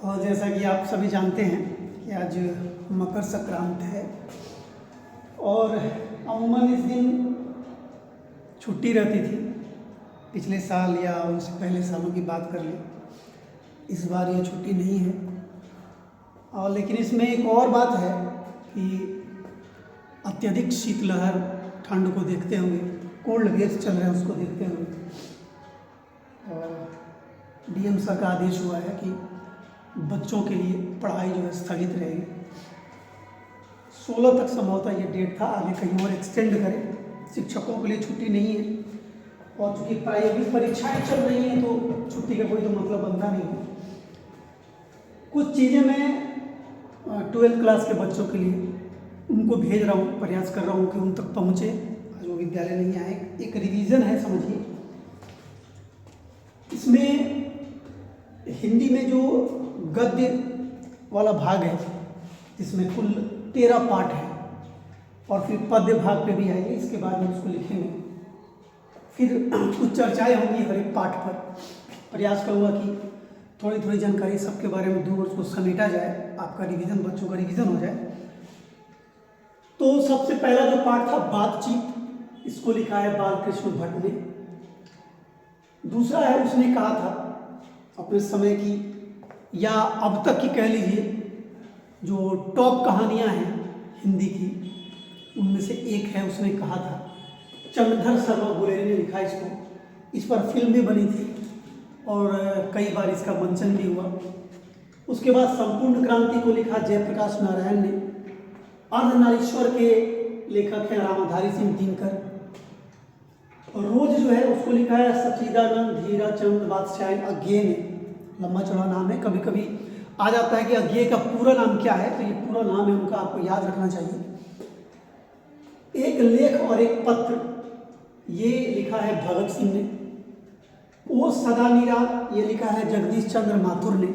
और जैसा कि आप सभी जानते हैं कि आज मकर संक्रांति है और अमूमन इस दिन छुट्टी रहती थी। पिछले साल या उनसे पहले सालों की बात कर लें, इस बार ये छुट्टी नहीं है। और लेकिन इसमें एक और बात है कि अत्यधिक शीतलहर, ठंड को देखते हुए, कोल्ड वेव्स चल रहे हैं उसको देखते हुए डीएम सर का आदेश हुआ है कि बच्चों के लिए पढ़ाई जो है स्थगित रहेगी। 16 तक संभवतः ये डेट था, आगे कहीं और एक्सटेंड करें। शिक्षकों के लिए छुट्टी नहीं है और चूँकि प्रायोगिक परीक्षाएं चल रही हैं तो छुट्टी का कोई तो मतलब बनता नहीं है। कुछ चीज़ें मैं 12th क्लास के बच्चों के लिए उनको भेज रहा हूँ, प्रयास कर रहा हूँ कि उन तक पहुँचे। आज वो विद्यालय नहीं आए, एक रिवीजन है समझिए। इसमें हिंदी में जो गद्य वाला भाग है जिसमें कुल 13 पाठ है और फिर पद्य भाग पे भी आएंगे, इसके बाद में उसको लिखेंगे। फिर कुछ चर्चाएं होंगी हर एक पाठ पर। प्रयास करूँगा कि थोड़ी थोड़ी जानकारी सबके बारे में दूँ और उसको समेटा जाए, आपका रिवीजन, बच्चों का रिवीजन हो जाए। तो सबसे पहला जो पाठ था बातचीत, इसको लिखा है बालकृष्ण भट्ट ने। दूसरा है उसने कहा था अपने समय की या अब तक की कह लीजिए जो टॉप कहानियां हैं हिंदी की, उनमें से एक है उसने कहा था। चंद्रधर शर्मा गुलेरी ने लिखा इसको। इस पर फिल्म भी बनी थी और कई बार इसका मंचन भी हुआ। उसके बाद संपूर्ण क्रांति को लिखा जयप्रकाश नारायण ने। अर्धनारीश्वर के लेखक हैं रामाधारी सिंह दिनकर। और रोज जो है उसको लिखा है सच्चिदानंद हीराचंद वात्स्यायन अज्ञेय ने। लंबा चौड़ा नाम है, कभी कभी आ जाता है कि अज्ञेय का पूरा नाम क्या है, तो ये पूरा नाम है उनका, आपको याद रखना चाहिए। एक लेख और एक पत्र, ये लिखा है भगत सिंह ने। ओ सदा नीरा, ये लिखा है जगदीश चंद्र माथुर ने।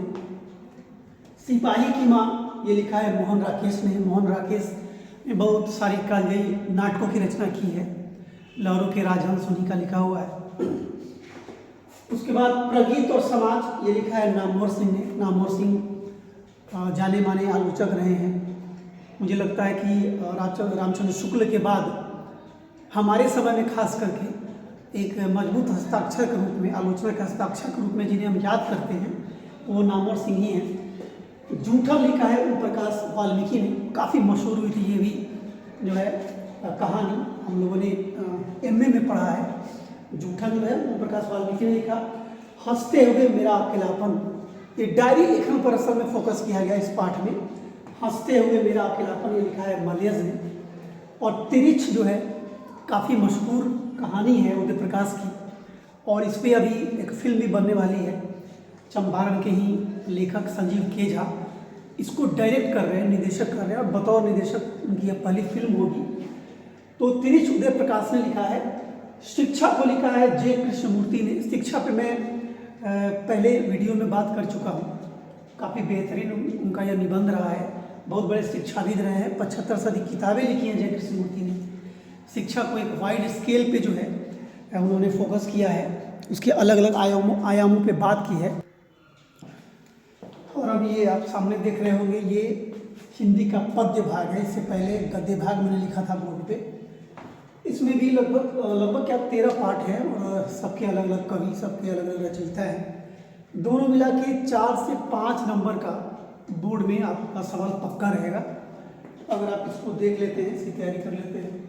सिपाही की माँ, ये लिखा है मोहन राकेश ने। मोहन राकेश ने बहुत सारी काव्ययी नाटकों की रचना की है। लहरों के राजहंस उन्हीं का लिखा हुआ है। उसके बाद प्रगीत और समाज, ये लिखा है नामवर सिंह ने। नामवर सिंह जाने माने आलोचक रहे हैं। मुझे लगता है कि रामचंद्र शुक्ल के बाद हमारे समय में खास करके एक मजबूत हस्ताक्षर के रूप में, आलोचना के हस्ताक्षर के रूप में जिन्हें हम याद करते हैं वो नामवर सिंह ही हैं। जूठन लिखा है ओम प्रकाश वाल्मीकि ने। काफ़ी मशहूर हुई थी ये भी जो है कहानी, हम लोगों ने एमए में पढ़ा है। जूठन जो है ओम प्रकाश वाल्मीकि ने लिखा। हंसते हुए मेरा अकेलापन, ये डायरी लेखन पर असल में फोकस किया गया इस पाठ में। हंसते हुए मेरा अकेलापन, ये लिखा है मलयज ने। और तिरिछ जो है काफ़ी मशहूर कहानी है उदय प्रकाश की, और इस पर अभी एक फिल्म भी बनने वाली है। चंपारण के ही लेखक संजीव के झा इसको डायरेक्ट कर रहे हैं, निर्देशक कर रहे हैं, और बतौर निर्देशक उनकी यह पहली फिल्म होगी। तो तिरिछ उदय प्रकाश ने लिखा है। शिक्षा को लिखा है जे कृष्णमूर्ति ने। शिक्षा पे मैं पहले वीडियो में बात कर चुका हूँ। काफ़ी बेहतरीन उनका यह निबंध रहा है। बहुत बड़े शिक्षाविद रहे हैं, 75 से अधिक किताबें लिखी हैं जय कृष्णमूर्ति ने। शिक्षा को एक वाइड स्केल पे जो है उन्होंने फोकस किया है, उसके अलग अलग आयामों पे बात की है। और अब ये आप सामने देख रहे होंगे, ये हिंदी का पद्य भाग है। इससे पहले गद्य भाग मैंने लिखा था बोर्ड पे। इसमें भी लगभग क्या 13 पाठ हैं और सबके अलग अलग कवि, सबके अलग अलग रचयिता हैं। दोनों मिला के 4 से 5 नंबर का बोर्ड में आपका सवाल पक्का रहेगा अगर आप इसको देख लेते हैं, इसकी तैयारी कर लेते हैं।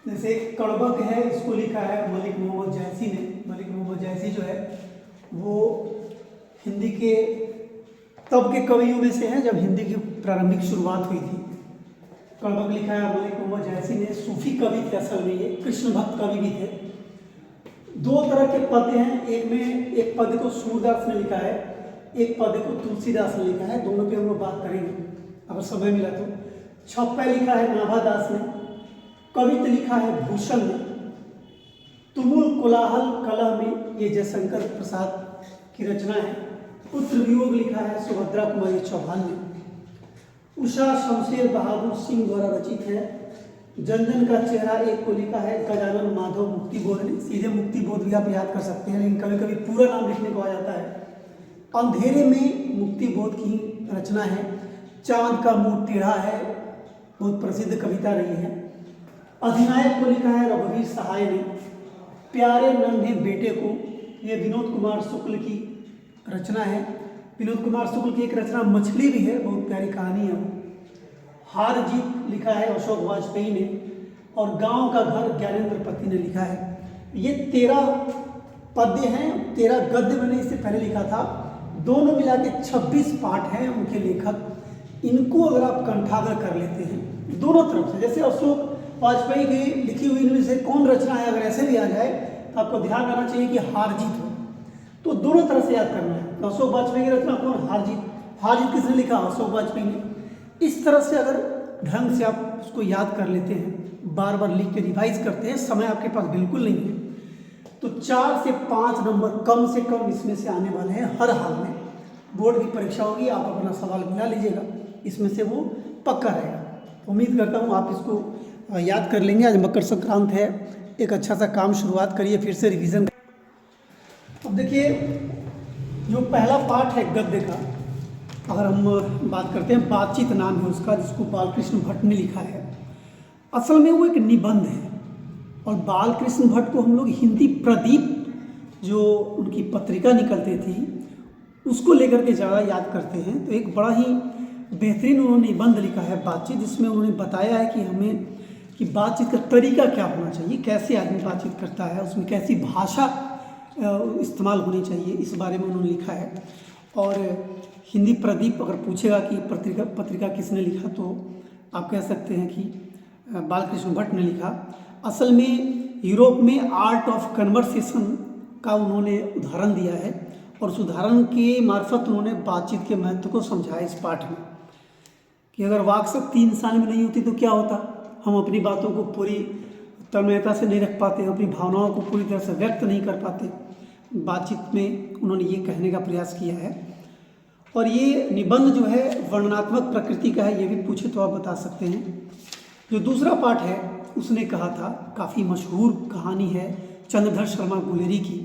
जैसे कड़बक है, इसको लिखा है मलिक मोहम्मद जैसी ने। मलिक मोहम्मद जैसी जो है वो हिंदी के तब के कवियों में से हैं जब हिंदी की प्रारंभिक शुरुआत हुई थी। कड़बक लिखा है मलिक मोहम्मद जैसी ने। सूफी कवि थे असल में, ये कृष्ण भक्त कवि भी थे। 2 तरह के पद्य हैं, एक पद्य को सूरदास ने लिखा है, एक पद्य को तुलसीदास ने लिखा है। दोनों पे हम लोग बात करेंगे अगर समय मिला तो। छप्पा लिखा है नाभादास ने। कवित लिखा है भूषण ने। तुमुल कोलाहल कला में, ये जयशंकर प्रसाद की रचना है। पुत्र वियोग लिखा है सुभद्रा कुमारी चौहान ने। उषा शमशेर बहादुर सिंह द्वारा रचित है। जनजन का चेहरा एक को लिखा है गजानन माधव मुक्तिबोध ने। सीधे मुक्तिबोध भी आप याद कर सकते हैं, लेकिन कभी कभी पूरा नाम लिखने को आ जाता है। अंधेरे में मुक्ति बोध की रचना है। चांद का मुंह टेढ़ा है बहुत प्रसिद्ध कविता रही है। अधिनायक को लिखा है रघुवीर सहाय ने। प्यारे नन्हे बेटे को, ये विनोद कुमार शुक्ल की रचना है। विनोद कुमार शुक्ल की एक रचना मछली भी है, बहुत प्यारी कहानी है वो। हार जीत लिखा है अशोक वाजपेयी ने। और गांव का घर ज्ञानेंद्र पति ने लिखा है। ये 13 पद्य हैं, 13 गद्य मैंने इससे पहले लिखा था। दोनों मिला के 26 पाठ हैं उनके लेखक। इनको अगर आप कंठागर कर लेते हैं दोनों तरफ से, जैसे अशोक वाजपेयी की लिखी हुई इनमें से कौन रचना है, अगर ऐसे भी आ जाए तो आपको ध्यान रखना चाहिए कि हार जीत हो, तो दोनों तरह से याद करना है। तो अशोक वाजपेयी की रचना कौन, हार जीत किसने लिखा, अशोक वाजपेयी ने। इस तरह से अगर ढंग से आप उसको याद कर लेते हैं, बार बार लिख के रिवाइज करते हैं, समय आपके पास बिल्कुल नहीं है, तो 4 से 5 नंबर कम से कम इसमें से आने वाले हैं हर हाल में। बोर्ड की परीक्षा होगी, आप अपना सवाल मिला लीजिएगा, इसमें से वो पक्का रहेगा। उम्मीद करता हूँ आप इसको याद कर लेंगे। आज मकर संक्रांत है, एक अच्छा सा काम शुरुआत करिए, फिर से रिवीजन। अब देखिए जो पहला पाठ है गद्य का, अगर हम बात करते हैं, बातचीत नाम है उसका, जिसको बालकृष्ण भट्ट ने लिखा है। असल में वो एक निबंध है और बालकृष्ण भट्ट को हम लोग हिंदी प्रदीप जो उनकी पत्रिका निकलती थी उसको लेकर के ज़्यादा याद करते हैं। तो एक बड़ा ही बेहतरीन उन्होंने निबंध लिखा है बातचीत, जिसमें उन्होंने बताया है कि हमें कि बातचीत का तरीका क्या होना चाहिए, कैसे आदमी बातचीत करता है, उसमें कैसी भाषा इस्तेमाल होनी चाहिए, इस बारे में उन्होंने लिखा है। और हिंदी प्रदीप अगर पूछेगा कि पत्रिका किसने लिखा, तो आप कह सकते हैं कि बालकृष्ण भट्ट ने लिखा। असल में यूरोप में आर्ट ऑफ कन्वर्सेशन का उन्होंने उदाहरण दिया है और उस उदाहरण के मार्फत उन्होंने बातचीत के महत्व को समझाया इस पाठ में, कि अगर वाक शक्ति इंसान में नहीं होती तो क्या होता, हम अपनी बातों को पूरी तन्मयता से नहीं रख पाते, अपनी भावनाओं को पूरी तरह से व्यक्त नहीं कर पाते। बातचीत में उन्होंने ये कहने का प्रयास किया है। और ये निबंध जो है वर्णनात्मक प्रकृति का है, ये भी पूछे तो आप बता सकते हैं। जो दूसरा पाठ है उसने कहा था, काफ़ी मशहूर कहानी है चंद्रधर शर्मा गुलेरी की,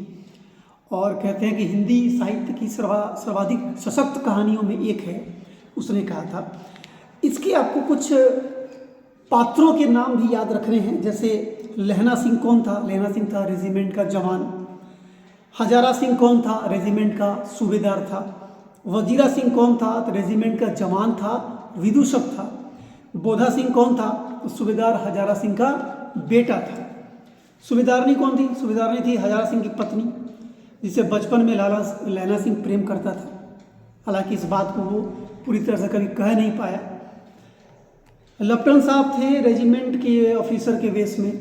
और कहते हैं कि हिंदी साहित्य की सर्वाधिक सशक्त कहानियों में एक है। उसने कहा था, इसके आपको कुछ पात्रों के नाम भी याद रखने हैं। जैसे लहना सिंह कौन था, लहना सिंह था रेजिमेंट का जवान। हजारा सिंह कौन था, रेजिमेंट का सूबेदार था। वजीरा सिंह कौन था, तो रेजिमेंट का जवान था, विदूषक था। बोधा सिंह कौन था, तो सूबेदार हजारा सिंह का बेटा था। सूबेदारनी कौन थी, सूबेदारनी थी हजारा सिंह की पत्नी, जिसे बचपन में लहना सिंह प्रेम करता था। हालांकि इस बात को वो पूरी तरह से कभी कह नहीं पाया। लेफ्टिनेंट साहब थे रेजिमेंट के ऑफिसर के वेश में,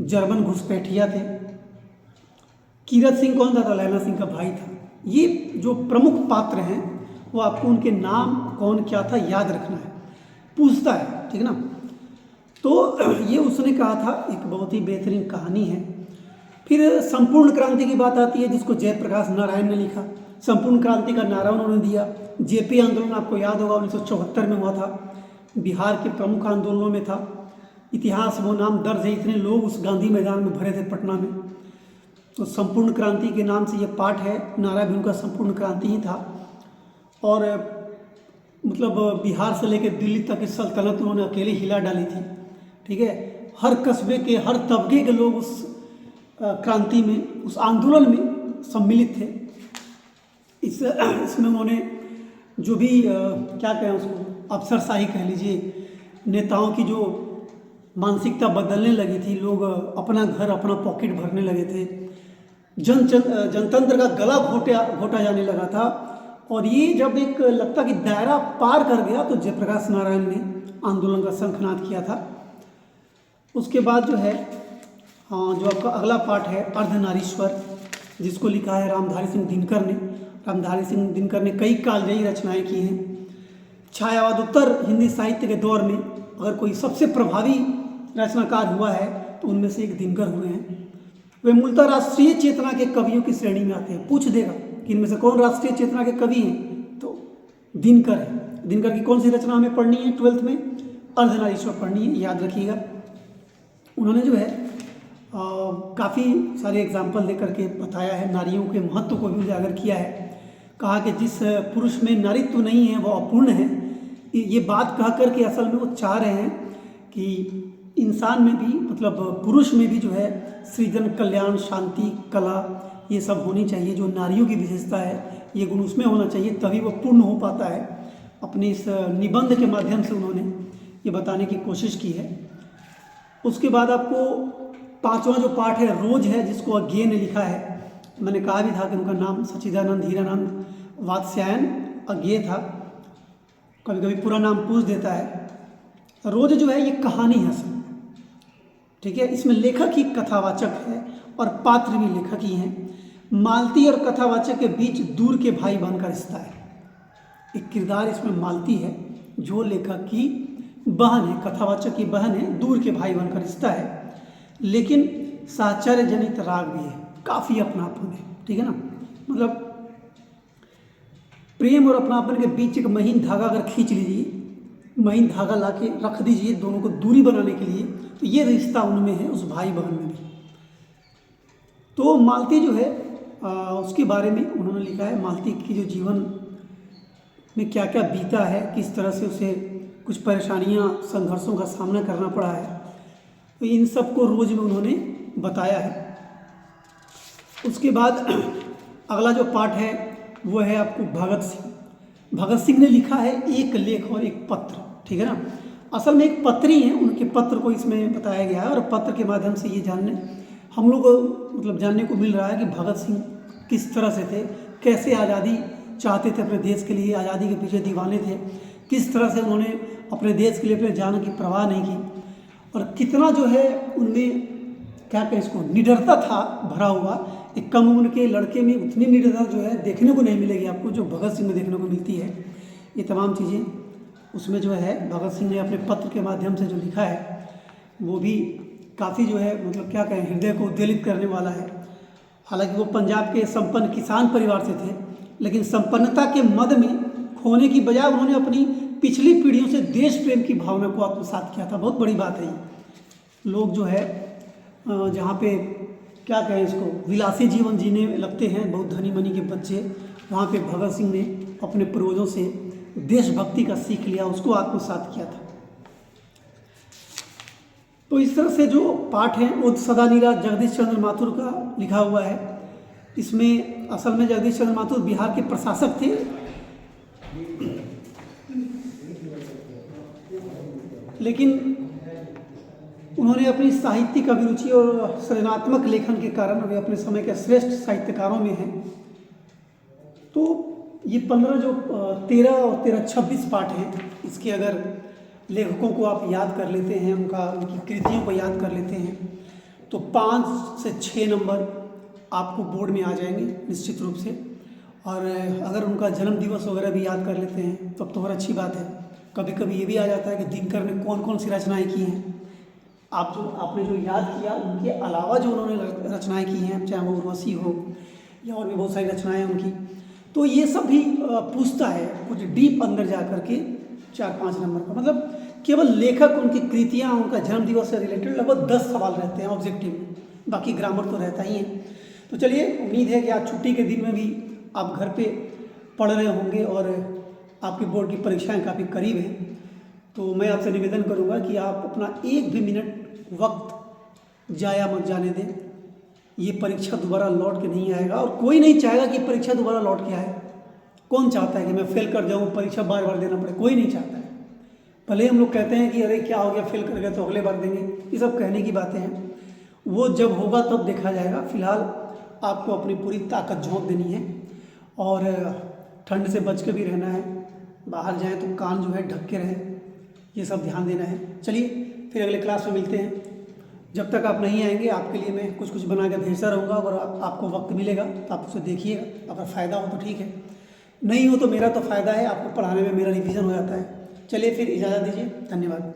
जर्मन घुसपैठिया थे। कीरत सिंह कौन था, तो लहना सिंह का भाई था। ये जो प्रमुख पात्र हैं वो आपको उनके नाम कौन क्या था याद रखना है, पूछता है, ठीक ना। तो ये उसने कहा था, एक बहुत ही बेहतरीन कहानी है। फिर संपूर्ण क्रांति की बात आती है, जिसको जयप्रकाश नारायण ने लिखा। संपूर्ण क्रांति का नारा उन्होंने दिया। जेपी आंदोलन आपको याद होगा 1974 में हुआ था, बिहार के प्रमुख आंदोलनों में था। इतिहास वो नाम दर्ज है, इतने लोग उस गांधी मैदान में भरे थे पटना में। तो संपूर्ण क्रांति के नाम से ये पाठ है, नारा भी उनका संपूर्ण क्रांति ही था। और मतलब बिहार से लेकर दिल्ली तक की सल्तनत उन्होंने अकेले हिला डाली थी, ठीक है। हर कस्बे के, हर तबके के लोग उस क्रांति में, उस आंदोलन में सम्मिलित थे। इसमें उन्होंने जो भी क्या कहें उसको, अफसरशाही कह लीजिए, नेताओं की जो मानसिकता बदलने लगी थी, लोग अपना घर अपना पॉकेट भरने लगे थे, जनतंत्र का गला घोटा जाने लगा था। और ये जब एक लगता कि दायरा पार कर गया, तो जयप्रकाश नारायण ने आंदोलन का शंखनाद किया था। उसके बाद जो है जो आपका अगला पाठ है अर्धनारीश्वर, जिसको लिखा है रामधारी सिंह दिनकर ने। रामधारी सिंह दिनकर ने कई कालजयी रचनाएं की हैं। छायावादोत्तर हिंदी साहित्य के दौर में अगर कोई सबसे प्रभावी रचनाकार हुआ है तो उनमें से एक दिनकर हुए हैं। वे मूलतः राष्ट्रीय चेतना के कवियों की श्रेणी में आते हैं। पूछ देगा कि इनमें से कौन राष्ट्रीय चेतना के कवि हैं, तो दिनकर है। दिनकर की कौन सी रचना हमें पढ़नी है 12th में, अर्धनारीश्वर पढ़नी है, याद रखिएगा। उन्होंने जो है काफ़ी सारे एग्जाम्पल दे करके बताया है, नारियों के महत्व को भी उजागर किया है। कहा कि जिस पुरुष में नारीत्व नहीं है वो अपूर्ण है। ये बात कह कर के असल में वो चाह रहे हैं कि इंसान में भी, मतलब पुरुष में भी जो है सृजन, कल्याण, शांति, कला, ये सब होनी चाहिए। जो नारियों की विशेषता है ये गुण उसमें होना चाहिए, तभी वो पूर्ण हो पाता है। अपने इस निबंध के माध्यम से उन्होंने ये बताने की कोशिश की है। उसके बाद आपको पांचवा जो पाठ है रोज है, जिसको अज्ञे ने लिखा है। मैंने कहा भी था कि उनका नाम सच्चिदानंद हीरानंद वात्स्यायन अज्ञे था, कभी कभी पूरा नाम पूछ देता है। रोज जो है ये कहानी है सब, ठीक है। इसमें लेखक ही कथावाचक है और पात्र भी लेखक ही हैं। मालती और कथावाचक के बीच दूर के भाई बहन का रिश्ता है। एक किरदार इसमें मालती है जो लेखक की बहन है, कथावाचक की बहन है, दूर के भाई बहन का रिश्ता है, लेकिन साहचर्य जनित राग भी है, काफ़ी अपनापन है, ठीक है ना। मतलब प्रेम और अपनापन के बीच एक महीन धागा अगर खींच लीजिए, महीन धागा ला के रख दीजिए दोनों को दूरी बनाने के लिए, तो ये रिश्ता उनमें है, उस भाई बहन में भी। तो मालती जो है उसके बारे में उन्होंने लिखा है, मालती की जो जीवन में क्या क्या बीता है, किस तरह से उसे कुछ परेशानियां, संघर्षों का सामना करना पड़ा है, तो इन सब को रोज में उन्होंने बताया है। उसके बाद अगला जो पाठ है वो है आपको भगत सिंह। भगत सिंह ने लिखा है एक लेख और एक पत्र, ठीक है ना। असल में एक पत्री है, उनके पत्र को इसमें बताया गया है और पत्र के माध्यम से ये जानने हम लोग को मतलब जानने को मिल रहा है कि भगत सिंह किस तरह से थे, कैसे आज़ादी चाहते थे अपने देश के लिए, आज़ादी के पीछे दीवाने थे, किस तरह से उन्होंने अपने देश के लिए अपने जान की परवाह नहीं की, और कितना जो है उनमें क्या कहें इसको निडरता था भरा हुआ। एक कम उम्र के लड़के में उतनी निडरता जो है देखने को नहीं मिलेगी आपको, जो भगत सिंह में देखने को मिलती है। ये तमाम चीज़ें उसमें जो है भगत सिंह ने अपने पत्र के माध्यम से जो लिखा है वो भी काफ़ी जो है मतलब क्या कहें हृदय को उद्वेलित करने वाला है। हालांकि वो पंजाब के संपन्न किसान परिवार से थे, लेकिन संपन्नता के मद में खोने की बजाय उन्होंने अपनी पिछली पीढ़ियों से देश प्रेम की भावना को आत्मसात किया था। बहुत बड़ी बात है ये। लोग जो है जहाँ पे क्या कहें इसको विलासी जीवन जीने लगते हैं बहुत धनी मनी के बच्चे, वहाँ पे भगत सिंह ने अपने पूर्वजों से देशभक्ति का सीख लिया, उसको आत्मसात किया था। तो इस तरह से जो पाठ है वो सदानीरा जगदीश चंद्र माथुर का लिखा हुआ है। इसमें असल में जगदीश चंद्र माथुर बिहार के प्रशासक थे, लेकिन उन्होंने अपनी साहित्यिक अभिरुचि और सृजनात्मक लेखन के कारण वे अपने समय के श्रेष्ठ साहित्यकारों में हैं। तो ये 15 जो 13 और 13 26 पाठ हैं, इसके अगर लेखकों को आप याद कर लेते हैं, उनकी कृतियों को याद कर लेते हैं, तो 5 से 6 नंबर आपको बोर्ड में आ जाएंगे निश्चित रूप से। और अगर उनका जन्म दिवस वगैरह भी याद कर लेते हैं तब तो और अच्छी बात है। कभी कभी ये भी आ जाता है कि दिनकर ने कौन कौन सी रचनाएं की हैं। आपने जो याद किया उनके अलावा जो उन्होंने रचनाएं की हैं, चाहे वो उर्वशी हो या और भी बहुत सारी रचनाएं उनकी, तो ये सब भी पूछता है कुछ डीप अंदर जा कर के 4-5 नंबर का। मतलब केवल लेखक, उनकी कृतियाँ, उनका जन्म दिवस से रिलेटेड लगभग 10 सवाल रहते हैं ऑब्जेक्टिव, बाकी ग्रामर तो रहता ही है। तो चलिए, उम्मीद है कि आज छुट्टी के दिन में भी आप घर पे पढ़ रहे होंगे और आपकी बोर्ड की परीक्षाएं काफ़ी करीब हैं। तो मैं आपसे निवेदन करूंगा कि आप अपना एक भी मिनट वक्त जाया मत जाने दें। ये परीक्षा दोबारा लौट के नहीं आएगा और कोई नहीं चाहेगा कि परीक्षा दोबारा लौट के आए। कौन चाहता है कि मैं फेल कर जाऊं, परीक्षा बार बार देना पड़े? कोई नहीं चाहता है। भले हम लोग कहते हैं कि अरे क्या हो गया, फेल कर गए तो अगले बार देंगे, ये सब कहने की बातें हैं। वो जब होगा तब देखा जाएगा। फिलहाल आपको अपनी पूरी ताकत झोंक देनी है और ठंड से बच के भी रहना है। बाहर जाएं तो कान जो है ढक के रहें, ये सब ध्यान देना है। चलिए फिर अगले क्लास में मिलते हैं। जब तक आप नहीं आएंगे आपके लिए मैं कुछ कुछ बना कर भेजता रहूँगा। अगर आपको वक्त मिलेगा तो आप उसे देखिएगा, अगर फ़ायदा हो तो ठीक है, नहीं हो तो मेरा तो फ़ायदा है, आपको पढ़ाने में मेरा रिवीजन हो जाता है। चलिए फिर इजाज़त दीजिए, धन्यवाद।